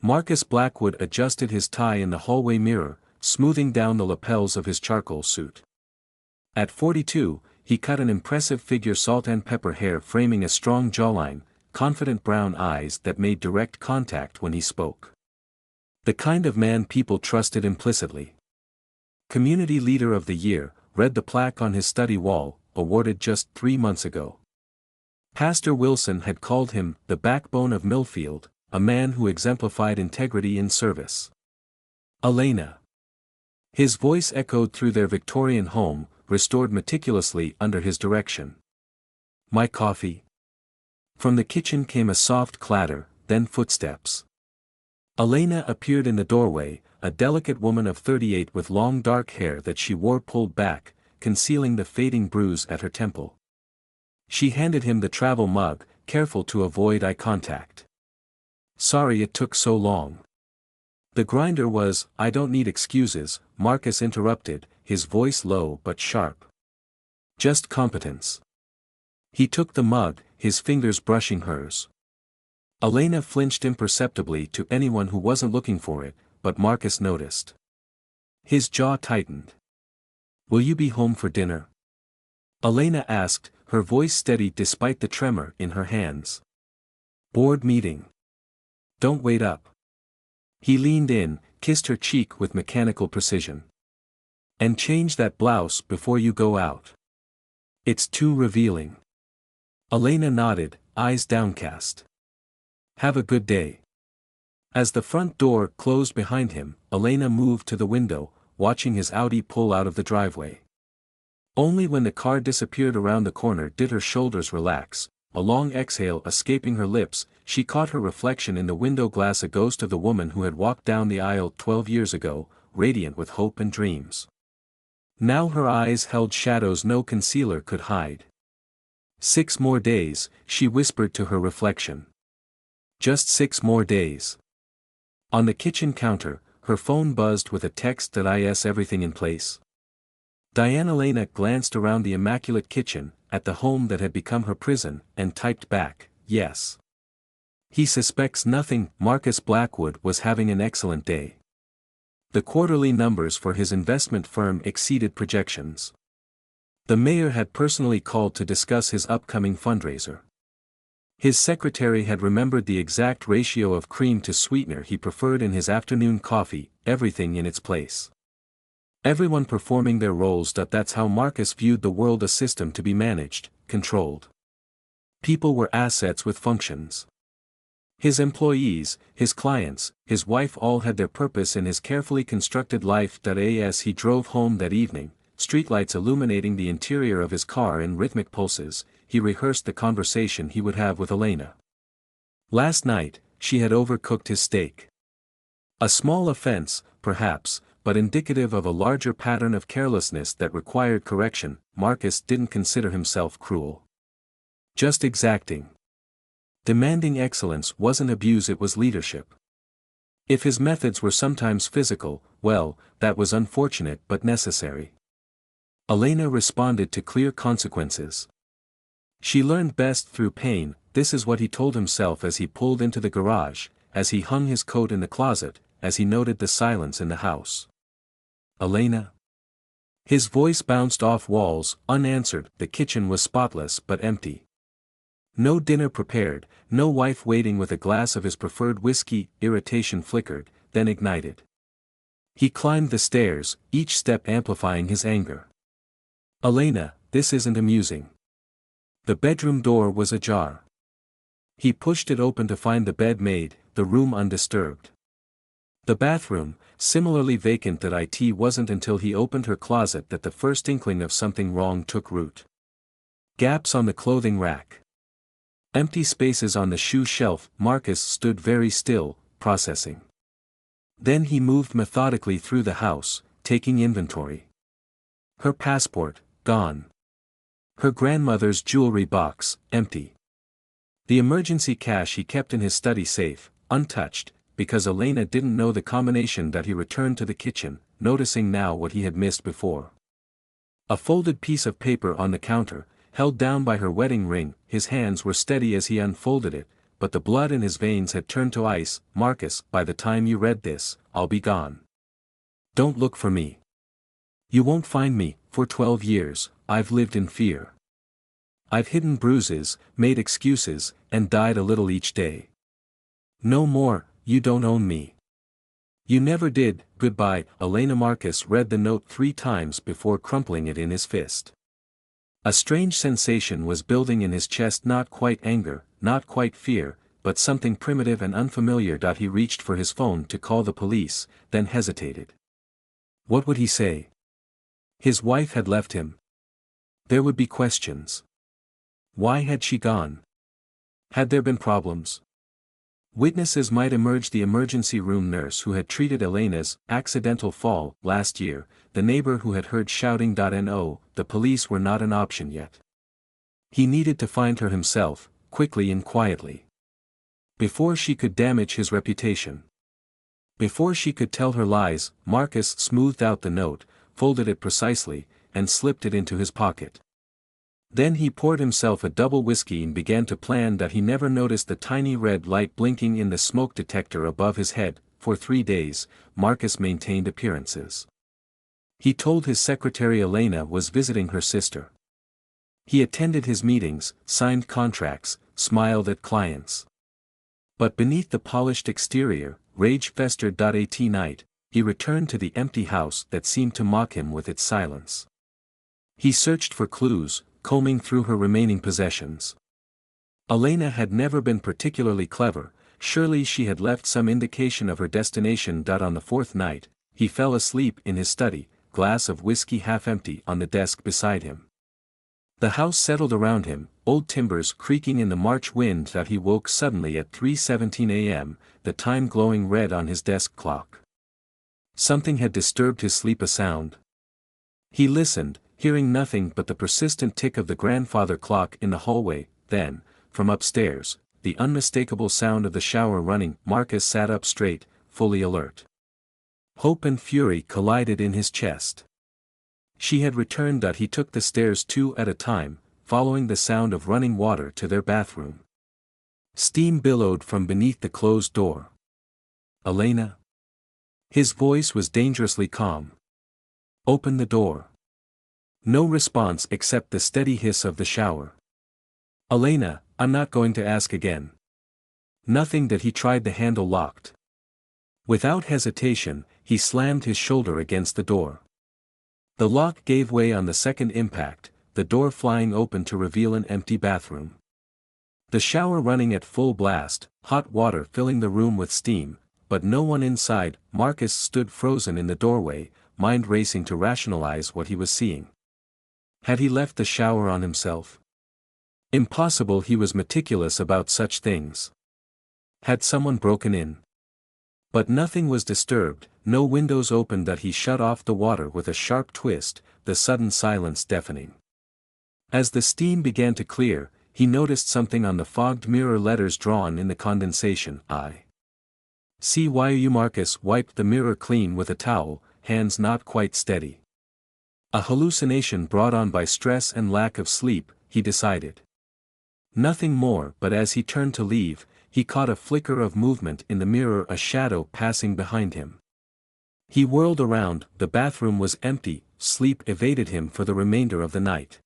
Marcus Blackwood adjusted his tie in the hallway mirror, smoothing down the lapels of his charcoal suit. At 42, he cut an impressive figure, salt and pepper hair framing a strong jawline, confident brown eyes that made direct contact when he spoke. The kind of man people trusted implicitly. Community Leader of the Year, read the plaque on his study wall, awarded just 3 months ago. Pastor Wilson had called him the backbone of Millfield, a man who exemplified integrity in service. Elena. His voice echoed through their Victorian home, restored meticulously under his direction. My coffee? From the kitchen came a soft clatter, then footsteps. Elena appeared in the doorway, a delicate woman of 38 with long dark hair that she wore pulled back, concealing the fading bruise at her temple. She handed him the travel mug, careful to avoid eye contact. Sorry it took so long. The grinder was, I don't need excuses, Marcus interrupted, his voice low but sharp. Just competence. He took the mug, his fingers brushing hers. Elena flinched imperceptibly to anyone who wasn't looking for it, but Marcus noticed. His jaw tightened. Will you be home for dinner? Elena asked, her voice steady despite the tremor in her hands. Board meeting. Don't wait up. He leaned in, kissed her cheek with mechanical precision. And change that blouse before you go out. It's too revealing. Elena nodded, eyes downcast. Have a good day. As the front door closed behind him, Elena moved to the window, watching his Audi pull out of the driveway. Only when the car disappeared around the corner did her shoulders relax, a long exhale escaping her lips. She caught her reflection in the window glass, a ghost of the woman who had walked down the aisle 12 years ago, radiant with hope and dreams. Now her eyes held shadows no concealer could hide. 6 more days, she whispered to her reflection. Just 6 more days. On the kitchen counter, her phone buzzed with a text that is everything in place. Elena glanced around the immaculate kitchen, at the home that had become her prison, and typed back, yes. He suspects nothing. Marcus Blackwood was having an excellent day. The quarterly numbers for his investment firm exceeded projections. The mayor had personally called to discuss his upcoming fundraiser. His secretary had remembered the exact ratio of cream to sweetener he preferred in his afternoon coffee, everything in its place. Everyone performing their roles. That's how Marcus viewed the world, a system to be managed, controlled. People were assets with functions. His employees, his clients, his wife all had their purpose in his carefully constructed life. As he drove home that evening, streetlights illuminating the interior of his car in rhythmic pulses, he rehearsed the conversation he would have with Elena. Last night, she had overcooked his steak. A small offense, perhaps, but indicative of a larger pattern of carelessness that required correction. Marcus didn't consider himself cruel. Just exacting. Demanding excellence wasn't abuse, it was leadership. If his methods were sometimes physical, well, that was unfortunate but necessary. Elena responded to clear consequences. She learned best through pain. This is what he told himself as he pulled into the garage, as he hung his coat in the closet, as he noted the silence in the house. Elena? His voice bounced off walls, unanswered. The kitchen was spotless but empty. No dinner prepared, no wife waiting with a glass of his preferred whiskey. Irritation flickered, then ignited. He climbed the stairs, each step amplifying his anger. Elena, this isn't amusing. The bedroom door was ajar. He pushed it open to find the bed made, the room undisturbed. The bathroom, similarly vacant. It wasn't until he opened her closet that the first inkling of something wrong took root. Gaps on the clothing rack. Empty spaces on the shoe shelf. Marcus stood very still, processing. Then he moved methodically through the house, taking inventory. Her passport, gone. Her grandmother's jewelry box, empty. The emergency cash he kept in his study safe, untouched, because Elena didn't know the combination. He returned to the kitchen, noticing now what he had missed before. A folded piece of paper on the counter, held down by her wedding ring. His hands were steady as he unfolded it, but the blood in his veins had turned to ice. "Marcus, by the time you read this, I'll be gone. Don't look for me. You won't find me. For 12 years, I've lived in fear. I've hidden bruises, made excuses, and died a little each day. No more, you don't own me. You never did. Goodbye." Elena. Marcus read the note 3 times before crumpling it in his fist. A strange sensation was building in his chest, not quite anger, not quite fear, but something primitive and unfamiliar. He reached for his phone to call the police, then hesitated. What would he say? His wife had left him. There would be questions. Why had she gone? Had there been problems? Witnesses might emerge. The emergency room nurse who had treated Elena's accidental fall last year, the neighbor who had heard shouting. No, the police were not an option yet. He needed to find her himself, quickly and quietly. Before she could damage his reputation. Before she could tell her lies. Marcus smoothed out the note, folded it precisely, and slipped it into his pocket. Then he poured himself a double whiskey and began to plan. He never noticed the tiny red light blinking in the smoke detector above his head. For 3 days, Marcus maintained appearances. He told his secretary Elena was visiting her sister. He attended his meetings, signed contracts, smiled at clients. But beneath the polished exterior, rage festered. At night, he returned to the empty house that seemed to mock him with its silence. He searched for clues, combing through her remaining possessions. Elena had never been particularly clever. Surely she had left some indication of her destination. On the 4th night, he fell asleep in his study, glass of whiskey half empty on the desk beside him. The house settled around him, old timbers creaking in the March wind. He woke suddenly at 3:17 a.m., the time glowing red on his desk clock. Something had disturbed his sleep. A sound. He listened, hearing nothing but the persistent tick of the grandfather clock in the hallway. Then, from upstairs, the unmistakable sound of the shower running. Marcus sat up straight, fully alert. Hope and fury collided in his chest. She had returned. He took the stairs 2 at a time, following the sound of running water to their bathroom. Steam billowed from beneath the closed door. "Elena?" His voice was dangerously calm. "Open the door." No response except the steady hiss of the shower. "Elena, I'm not going to ask again." Nothing. He tried the handle locked. Without hesitation, he slammed his shoulder against the door. The lock gave way on the second impact, the door flying open to reveal an empty bathroom. The shower running at full blast, hot water filling the room with steam, but no one inside. Marcus stood frozen in the doorway, mind racing to rationalize what he was seeing. Had he left the shower on himself? Impossible. He was meticulous about such things. Had someone broken in? But nothing was disturbed, no windows opened. He shut off the water with a sharp twist, the sudden silence deafening. As the steam began to clear, he noticed something on the fogged mirror, letters drawn in the condensation. "I see why you." Marcus wiped the mirror clean with a towel, hands not quite steady. A hallucination brought on by stress and lack of sleep, he decided. Nothing more. But as he turned to leave, he caught a flicker of movement in the mirror, a shadow passing behind him. He whirled around. The bathroom was empty. Sleep evaded him for the remainder of the night.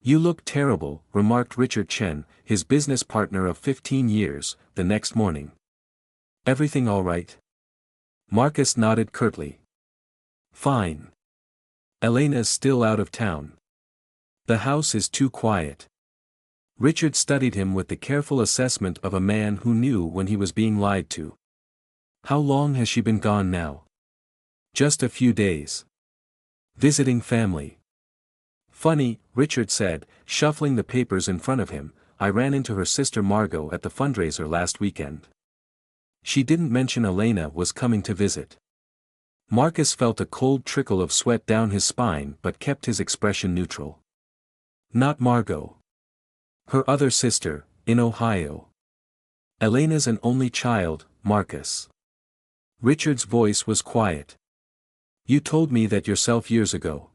"You look terrible," remarked Richard Chen, his business partner of 15 years, the next morning. "Everything all right?" Marcus nodded curtly. "Fine. Elena's still out of town. The house is too quiet." Richard studied him with the careful assessment of a man who knew when he was being lied to. "How long has she been gone now?" "Just a few days. Visiting family." "Funny," Richard said, shuffling the papers in front of him. "I ran into her sister Margot at the fundraiser last weekend. She didn't mention Elena was coming to visit." Marcus felt a cold trickle of sweat down his spine but kept his expression neutral. "Not Margot. Her other sister, in Ohio. Elena's an only child, Marcus." Richard's voice was quiet. "You told me that yourself years ago."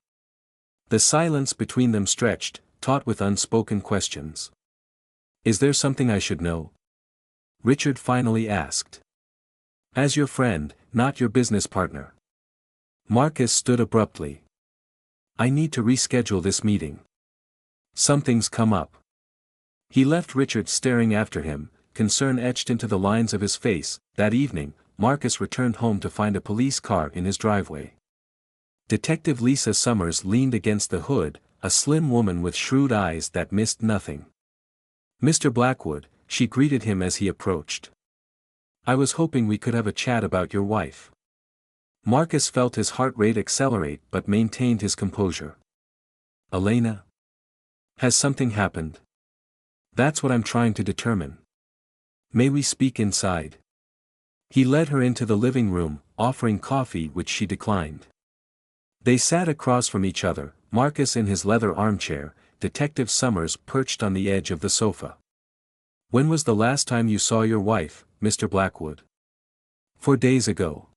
The silence between them stretched, taut with unspoken questions. "Is there something I should know?" Richard finally asked. As your friend, not your business partner. Marcus stood abruptly. I need to reschedule this meeting. Something's come up. He left Richard staring after him, concern etched into the lines of his face. That evening, Marcus returned home to find a police car in his driveway. Detective Lisa Summers leaned against the hood, a slim woman with shrewd eyes that missed nothing. Mr. Blackwood, she greeted him as he approached. I was hoping we could have a chat about your wife. Marcus felt his heart rate accelerate but maintained his composure. Elena? Has something happened? That's what I'm trying to determine. May we speak inside? He led her into the living room, offering coffee which she declined. They sat across from each other, Marcus in his leather armchair, Detective Summers perched on the edge of the sofa. When was the last time you saw your wife, Mr. Blackwood? 4 days ago.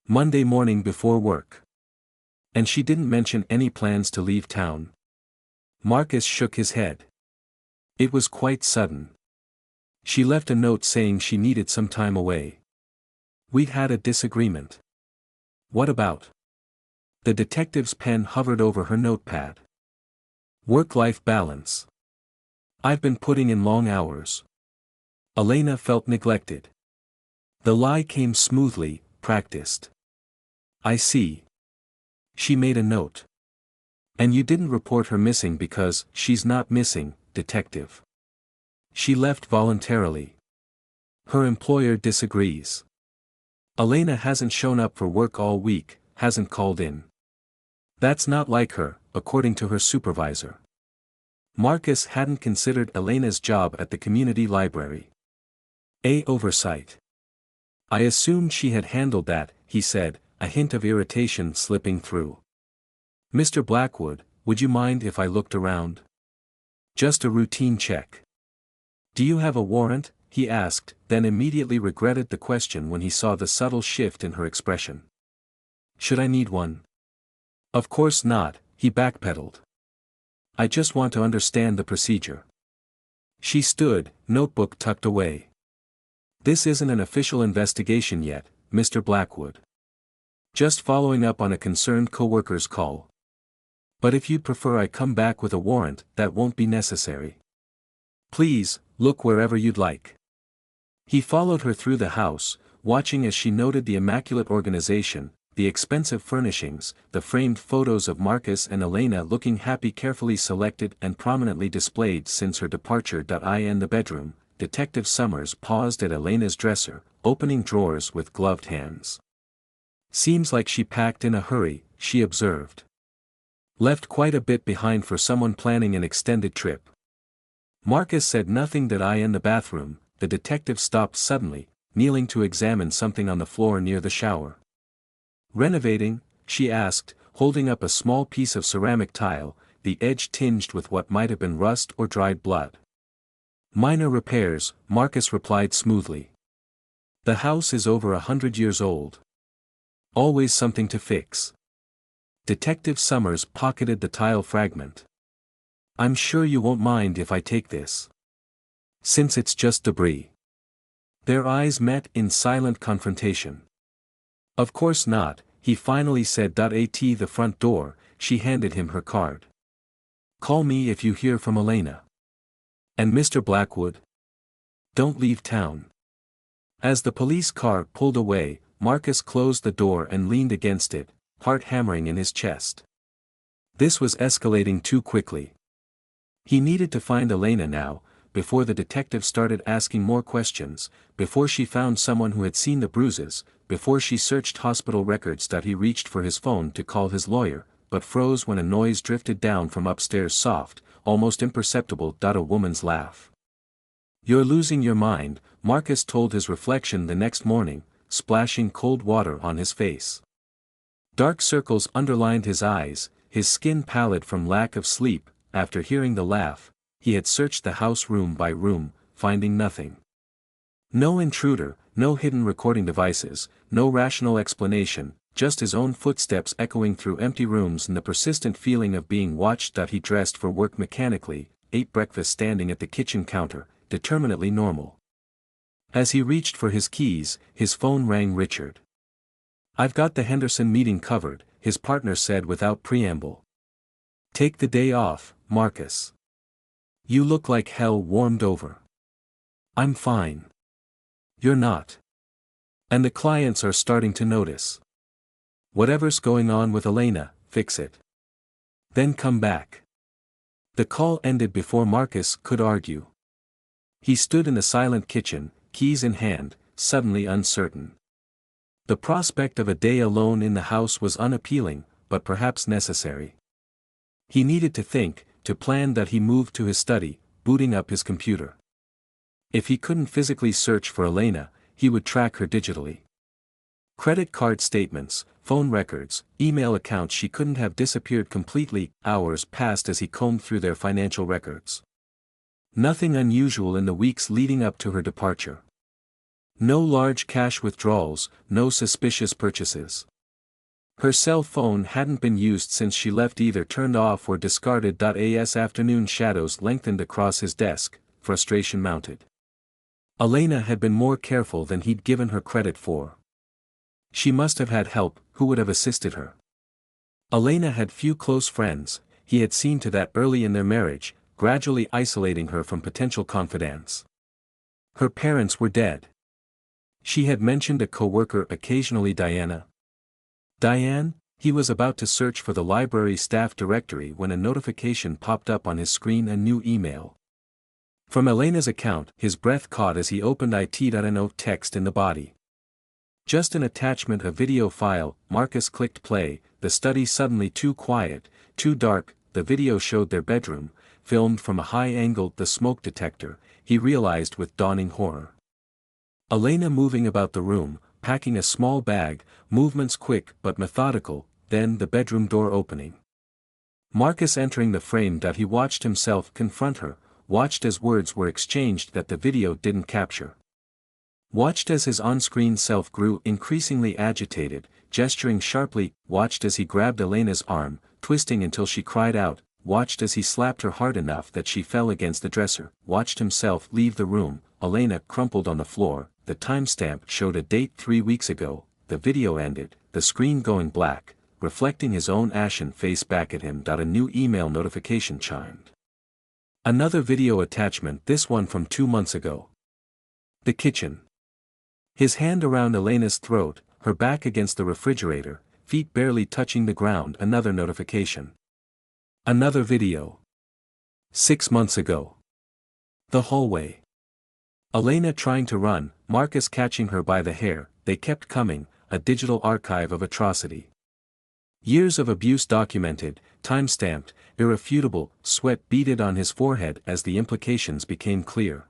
Monday morning before work. And she didn't mention any plans to leave town. Marcus shook his head. It was quite sudden. She left a note saying she needed some time away. We'd had a disagreement. What about? The detective's pen hovered over her notepad. Work-life balance. I've been putting in long hours. Elena felt neglected. The lie came smoothly, practiced. I see. She made a note. And you didn't report her missing because she's not missing, detective. She left voluntarily. Her employer disagrees. Elena hasn't shown up for work all week, hasn't called in. That's not like her, according to her supervisor. Marcus hadn't considered Elena's job at the community library. Oversight. I assumed she had handled that, he said, a hint of irritation slipping through. Mr. Blackwood, would you mind if I looked around? Just a routine check. Do you have a warrant? He asked, then immediately regretted the question when he saw the subtle shift in her expression. Should I need one? Of course not, he backpedaled. I just want to understand the procedure. She stood, notebook tucked away. This isn't an official investigation yet, Mr. Blackwood. Just following up on a concerned coworker's call. But if you'd prefer I come back with a warrant, that won't be necessary. Please, look wherever you'd like. He followed her through the house, watching as she noted the immaculate organization, the expensive furnishings, the framed photos of Marcus and Elena looking happy, carefully selected and prominently displayed since her departure. In the bedroom, Detective Summers paused at Elena's dresser, opening drawers with gloved hands. Seems like she packed in a hurry, she observed. Left quite a bit behind for someone planning an extended trip. Marcus said nothing. In the bathroom, the detective stopped suddenly, kneeling to examine something on the floor near the shower. Renovating? She asked, holding up a small piece of ceramic tile, the edge tinged with what might have been rust or dried blood. Minor repairs, Marcus replied smoothly. The house is over 100 years old. Always something to fix. Detective Summers pocketed the tile fragment. I'm sure you won't mind if I take this. Since it's just debris. Their eyes met in silent confrontation. Of course not, he finally said. At the front door, she handed him her card. Call me if you hear from Elena. And Mr. Blackwood? Don't leave town. As the police car pulled away, Marcus closed the door and leaned against it, heart hammering in his chest. This was escalating too quickly. He needed to find Elena now, before the detective started asking more questions, before she found someone who had seen the bruises, before she searched hospital records. He reached for his phone to call his lawyer, but froze when a noise drifted down from upstairs, soft, almost imperceptible. A woman's laugh. You're losing your mind, Marcus told his reflection the next morning, splashing cold water on his face. Dark circles underlined his eyes, his skin pallid from lack of sleep. After hearing the laugh, he had searched the house room by room, finding nothing. No intruder, no hidden recording devices, no rational explanation, just his own footsteps echoing through empty rooms and the persistent feeling of being watched. He dressed for work mechanically, ate breakfast standing at the kitchen counter, determinedly normal. As he reached for his keys, his phone rang. Richard. "I've got the Henderson meeting covered," his partner said without preamble. "Take the day off, Marcus. You look like hell warmed over." "I'm fine." "You're not. And the clients are starting to notice. Whatever's going on with Elena, fix it. Then come back." The call ended before Marcus could argue. He stood in the silent kitchen, keys in hand, suddenly uncertain. The prospect of a day alone in the house was unappealing, but perhaps necessary. He needed to think, to plan. That he moved to his study, booting up his computer. If he couldn't physically search for Elena, he would track her digitally. Credit card statements, phone records, email accounts. She couldn't have disappeared completely. Hours passed as he combed through their financial records. Nothing unusual in the weeks leading up to her departure. No large cash withdrawals, no suspicious purchases. Her cell phone hadn't been used since she left, either turned off or discarded. As afternoon shadows lengthened across his desk, frustration mounted. Elena had been more careful than he'd given her credit for. She must have had help. Who would have assisted her? Elena had few close friends. He had seen to that early in their marriage, gradually isolating her from potential confidants. Her parents were dead. She had mentioned a co-worker occasionally. Diane? He was about to search for the library staff directory when a notification popped up on his screen. A new email. From Elena's account. His breath caught as he opened it. Text in the body. "Just an attachment, a video file." Marcus clicked play, the study suddenly too quiet, too dark. The video showed their bedroom, filmed from a high angle. The smoke detector, he realized with dawning horror. Elena moving about the room, packing a small bag, movements quick but methodical. Then the bedroom door opening. Marcus entering the frame. He watched himself confront her, watched as words were exchanged that the video didn't capture. Watched as his on-screen self grew increasingly agitated, gesturing sharply. Watched as he grabbed Elena's arm, twisting until she cried out. Watched as he slapped her hard enough that she fell against the dresser. Watched himself leave the room. Elena crumpled on the floor. The timestamp showed a date 3 weeks ago. The video ended, the screen going black, reflecting his own ashen face back at him. A new email notification chimed. Another video attachment, this one from 2 months ago. The kitchen. His hand around Elena's throat, her back against the refrigerator, feet barely touching the ground. Another notification. Another video. 6 months ago. The hallway. Elena trying to run, Marcus catching her by the hair. They kept coming, a digital archive of atrocity. Years of abuse documented, time-stamped, irrefutable. Sweat beaded on his forehead as the implications became clear.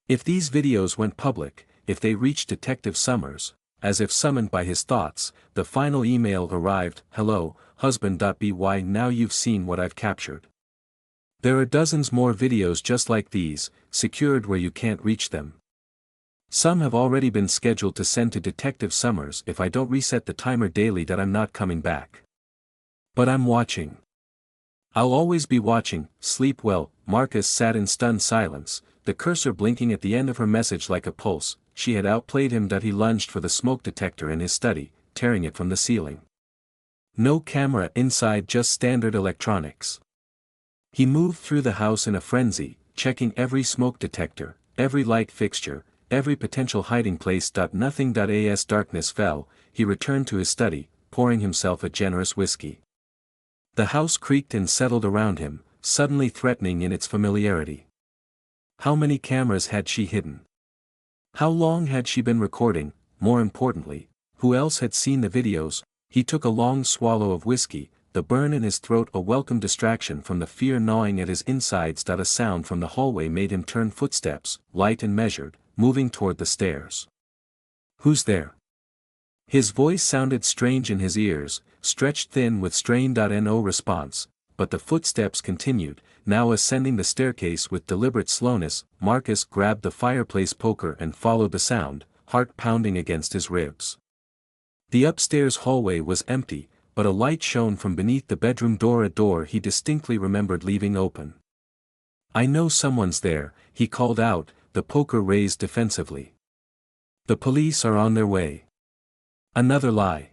If these videos went public, if they reached Detective Summers, as if summoned by his thoughts, the final email arrived. "Hello, husband. By now you've seen what I've captured. There are dozens more videos just like these, secured where you can't reach them. Some have already been scheduled to send to Detective Summers if I don't reset the timer daily. I'm not coming back. But I'm watching. I'll always be watching. Sleep well." Marcus sat in stunned silence, the cursor blinking at the end of her message like a pulse. She had outplayed him. He lunged for the smoke detector in his study, tearing it from the ceiling. No camera inside, just standard electronics. He moved through the house in a frenzy, checking every smoke detector, every light fixture, every potential hiding place. Nothing. As darkness fell, he returned to his study, pouring himself a generous whiskey. The house creaked and settled around him, suddenly threatening in its familiarity. How many cameras had she hidden? How long had she been recording? More importantly, who else had seen the videos? He took a long swallow of whiskey, the burn in his throat a welcome distraction from the fear gnawing at his insides. A sound from the hallway made him turn, footsteps, light and measured, moving toward the stairs. "Who's there?" His voice sounded strange in his ears, stretched thin with strain. No response, but the footsteps continued, now ascending the staircase with deliberate slowness. Marcus grabbed the fireplace poker and followed the sound, heart pounding against his ribs. The upstairs hallway was empty, but a light shone from beneath the bedroom door, a door he distinctly remembered leaving open. "I know someone's there," he called out, the poker raised defensively. The police are on their way. Another lie.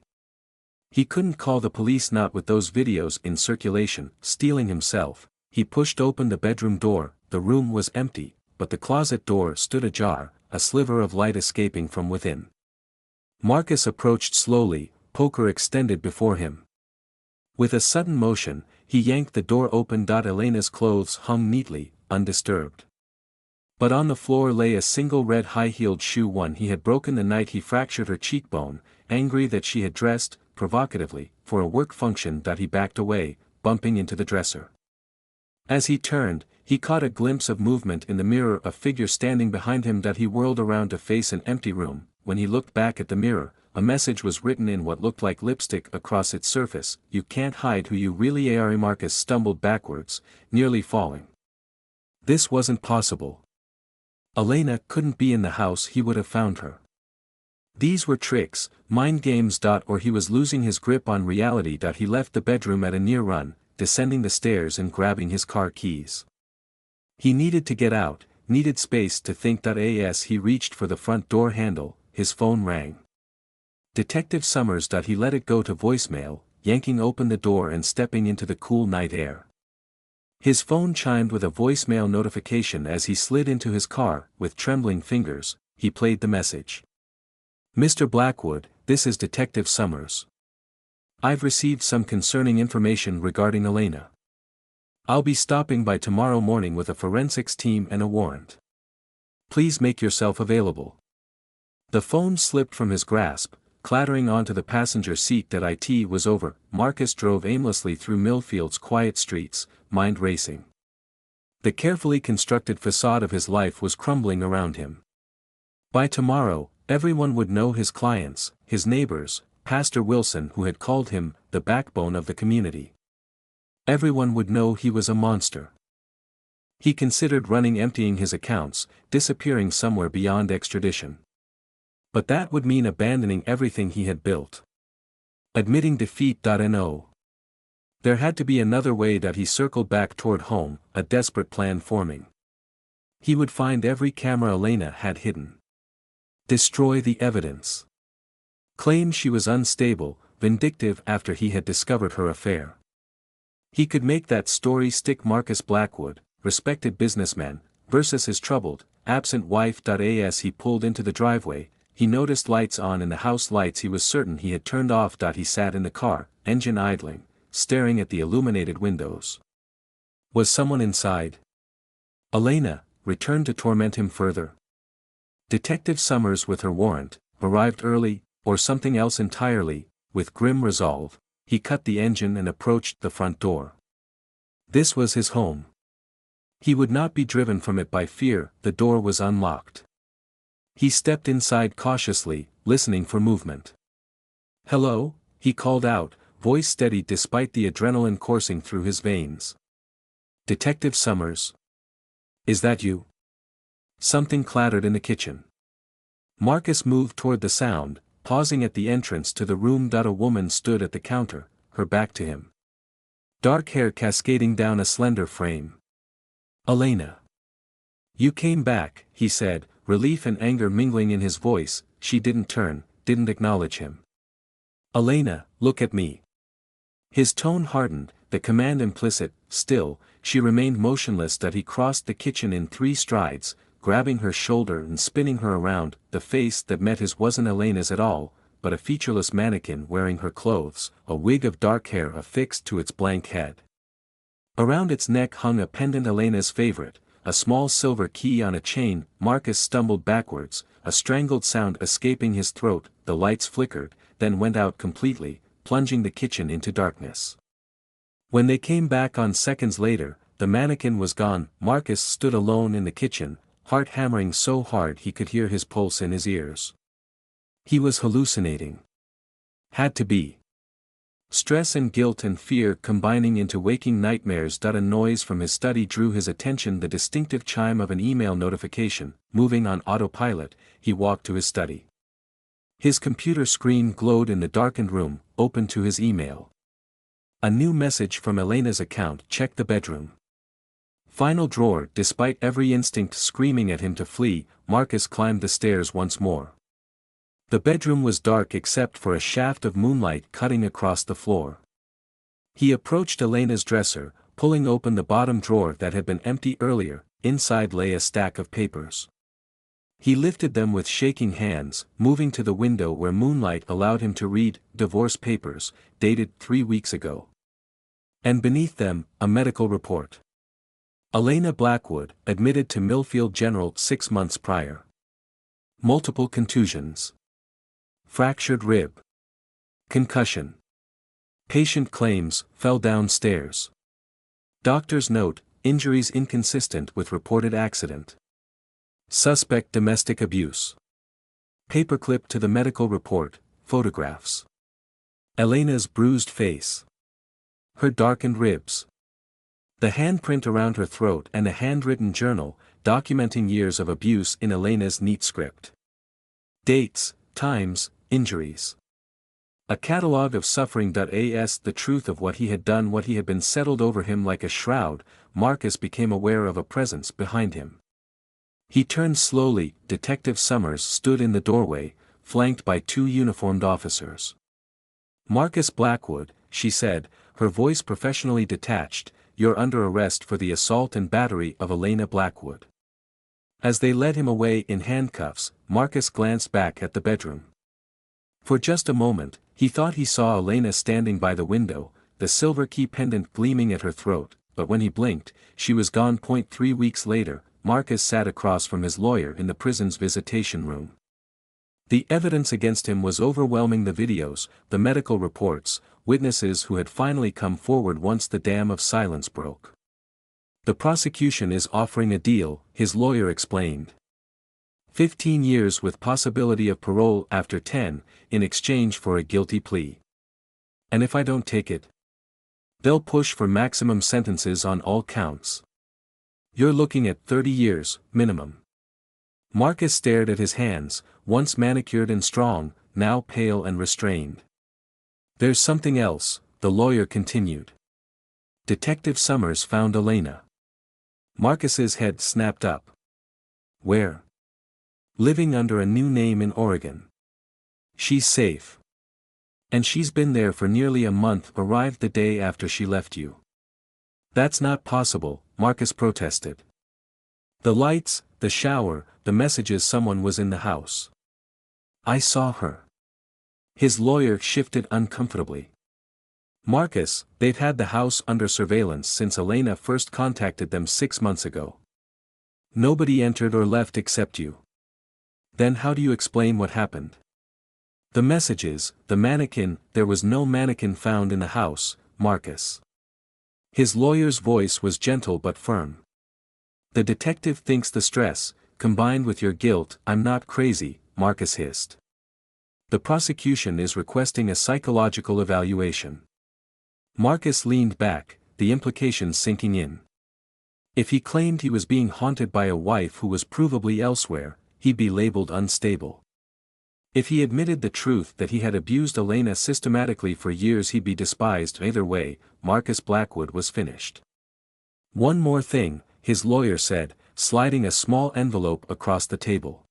He couldn't call the police not with those videos in circulation. Stealing himself, he pushed open the bedroom door. The room was empty, but the closet door stood ajar, a sliver of light escaping from within. Marcus approached slowly, poker extended before him. With a sudden motion, he yanked the door open. Elena's clothes hung neatly, undisturbed. But on the floor lay a single red high-heeled shoe, one he had broken the night he fractured her cheekbone. Angry that she had dressed, provocatively, for a work function, that he backed away, bumping into the dresser. As he turned, he caught a glimpse of movement in the mirror, a figure standing behind him. He whirled around to face an empty room. When he looked back at the mirror, a message was written in what looked like lipstick across its surface: "You can't hide who you really are." Marcus stumbled backwards, nearly falling. This wasn't possible. Elena couldn't be in the house. He would have found her. These were tricks, mind games. Or he was losing his grip on reality. He left the bedroom at a near run, descending the stairs and grabbing his car keys. He needed to get out, needed space to think. As he reached for the front door handle, his phone rang. Detective Summers. He let it go to voicemail, yanking open the door and stepping into the cool night air. His phone chimed with a voicemail notification. As he slid into his car, with trembling fingers, he played the message. "Mr. Blackwood, this is Detective Summers. I've received some concerning information regarding Elena. I'll be stopping by tomorrow morning with a forensics team and a warrant. Please make yourself available." The phone slipped from his grasp, clattering onto the passenger seat. It was over. Marcus drove aimlessly through Millfield's quiet streets, mind racing. The carefully constructed facade of his life was crumbling around him. By tomorrow, everyone would know: his clients, his neighbors, Pastor Wilson, who had called him the backbone of the community. Everyone would know he was a monster. He considered emptying his accounts, disappearing somewhere beyond extradition. But that would mean abandoning everything he had built. Admitting defeat. No. There had to be another way. He circled back toward home, a desperate plan forming. He would find every camera Elena had hidden. Destroy the evidence. Claim she was unstable, vindictive after he had discovered her affair. He could make that story stick. Marcus Blackwood, respected businessman, versus his troubled, absent wife. As he pulled into the driveway, he noticed lights on in the house, lights he was certain he had turned off. He sat in the car, engine idling, staring at the illuminated windows. Was someone inside? Elena, returned to torment him further. Detective Summers with her warrant, arrived early, or something else entirely. With grim resolve, he cut the engine and approached the front door. This was his home. He would not be driven from it by fear. The door was unlocked. He stepped inside cautiously, listening for movement. "Hello?" he called out, voice steady despite the adrenaline coursing through his veins. "Detective Summers? Is that you?" Something clattered in the kitchen. Marcus moved toward the sound, pausing at the entrance to the room. A woman stood at the counter, her back to him. Dark hair cascading down a slender frame. "Elena. You came back," he said, relief and anger mingling in his voice. She didn't turn, didn't acknowledge him. "Elena, look at me." His tone hardened, the command implicit. Still, she remained motionless. He crossed the kitchen in 3 strides, grabbing her shoulder and spinning her around. The face that met his wasn't Elena's at all, but a featureless mannequin wearing her clothes, a wig of dark hair affixed to its blank head. Around its neck hung a pendant, Elena's favorite, a small silver key on a chain. Marcus stumbled backwards, a strangled sound escaping his throat. The lights flickered, then went out completely, plunging the kitchen into darkness. When they came back on seconds later, the mannequin was gone. Marcus stood alone in the kitchen, heart hammering so hard he could hear his pulse in his ears. He was hallucinating. Had to be. Stress and guilt and fear combining into waking nightmares. A noise from his study drew his attention, the distinctive chime of an email notification. Moving on autopilot, he walked to his study. His computer screen glowed in the darkened room, open to his email. A new message from Elena's account. Check the bedroom. Final drawer. Despite every instinct screaming at him to flee, Marcus climbed the stairs once more. The bedroom was dark except for a shaft of moonlight cutting across the floor. He approached Elena's dresser, pulling open the bottom drawer that had been empty earlier. Inside lay a stack of papers. He lifted them with shaking hands, moving to the window where moonlight allowed him to read divorce papers, dated 3 weeks ago. And beneath them, a medical report. Elena Blackwood, admitted to Millfield General 6 months prior. Multiple contusions. Fractured rib. Concussion. Patient claims, fell downstairs. Doctor's note, injuries inconsistent with reported accident. Suspect domestic abuse. Paperclip to the medical report, photographs. Elena's bruised face. Her darkened ribs. The handprint around her throat and a handwritten journal, documenting years of abuse in Elena's neat script. Dates, times, injuries. A catalogue of suffering. As the truth of what he had done, what he had been, settled over him like a shroud, Marcus became aware of a presence behind him. He turned slowly. Detective Summers stood in the doorway, flanked by 2 uniformed officers. "Marcus Blackwood," she said, her voice professionally detached, "you're under arrest for the assault and battery of Elena Blackwood." As they led him away in handcuffs, Marcus glanced back at the bedroom. For just a moment, he thought he saw Elena standing by the window, the silver key pendant gleaming at her throat, but when he blinked, she was gone. 3 weeks later, Marcus sat across from his lawyer in the prison's visitation room. The evidence against him was overwhelming: the videos, the medical reports, witnesses who had finally come forward once the dam of silence broke. "The prosecution is offering a deal," his lawyer explained. 15 years with possibility of parole after 10, in exchange for a guilty plea. "And if I don't take it?" "They'll push for maximum sentences on all counts. You're looking at 30 years, minimum." Marcus stared at his hands, once manicured and strong, now pale and restrained. "There's something else," the lawyer continued. "Detective Summers found Elena." Marcus's head snapped up. "Where?" "Living under a new name in Oregon. She's safe. And she's been there for nearly a month. Arrived the day after she left you." "That's not possible," Marcus protested. "The lights, the shower, the messages, someone was in the house. I saw her." His lawyer shifted uncomfortably. "Marcus, they've had the house under surveillance since Elena first contacted them 6 months ago. Nobody entered or left except you. Then how do you explain what happened?" "The messages, the mannequin." "There was no mannequin found in the house, Marcus." His lawyer's voice was gentle but firm. "The detective thinks the stress, combined with your guilt." "I'm not crazy," Marcus hissed. "The prosecution is requesting a psychological evaluation." Marcus leaned back, the implications sinking in. If he claimed he was being haunted by a wife who was provably elsewhere, he'd be labeled unstable. If he admitted the truth that he had abused Elena systematically for years, he'd be despised. Either way, Marcus Blackwood was finished. "One more thing," his lawyer said, sliding a small envelope across the table.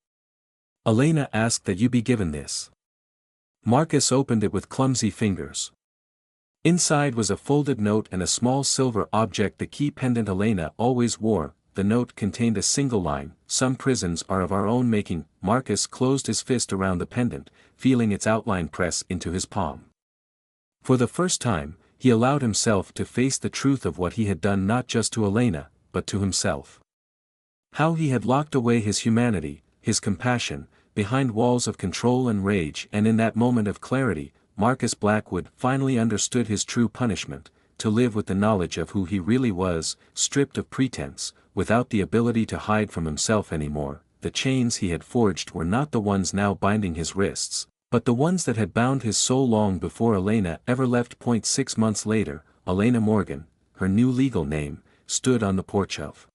"Elena asked that you be given this." Marcus opened it with clumsy fingers. Inside was a folded note and a small silver object, the key pendant Elena always wore. The note contained a single line: "Some prisons are of our own making." Marcus closed his fist around the pendant, feeling its outline press into his palm. For the first time, he allowed himself to face the truth of what he had done, not just to Elena, but to himself. How he had locked away his humanity, his compassion, behind walls of control and rage. And in that moment of clarity, Marcus Blackwood finally understood his true punishment: to live with the knowledge of who he really was, stripped of pretense, without the ability to hide from himself anymore. The chains he had forged were not the ones now binding his wrists, but the ones that had bound his soul long before Elena ever left. 6 months later, Elena Morgan, her new legal name, stood on the porch of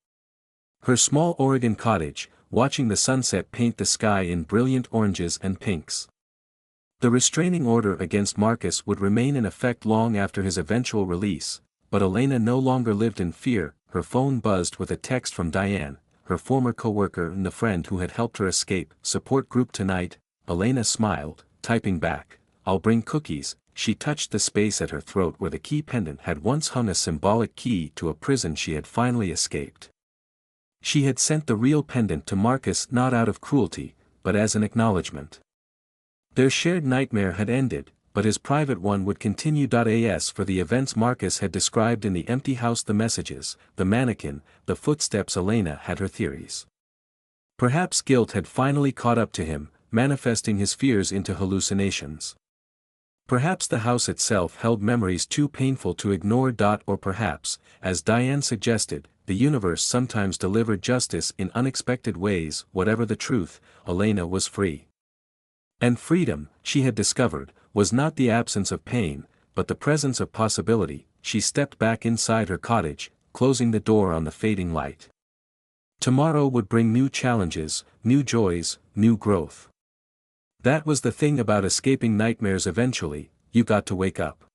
her small Oregon cottage, watching the sunset paint the sky in brilliant oranges and pinks. The restraining order against Marcus would remain in effect long after his eventual release, but Elena no longer lived in fear. her phone buzzed with a text from Diane, her former coworker and the friend who had helped her escape. Support group tonight. Elena smiled, typing back, "I'll bring cookies." She touched the space at her throat where the key pendant had once hung, a symbolic key to a prison she had finally escaped. She had sent the real pendant to Marcus not out of cruelty, but as an acknowledgement. Their shared nightmare had ended, but his private one would continue. As for the events Marcus had described in the empty house, the messages, the mannequin, the footsteps, Elena had her theories. Perhaps guilt had finally caught up to him, manifesting his fears into hallucinations. Perhaps the house itself held memories too painful to ignore. Or perhaps, as Diane suggested, the universe sometimes delivered justice in unexpected ways. Whatever the truth, Elena was free. And freedom, she had discovered, was not the absence of pain, but the presence of possibility. She stepped back inside her cottage, closing the door on the fading light. Tomorrow would bring new challenges, new joys, new growth. That was the thing about escaping nightmares. Eventually, you got to wake up.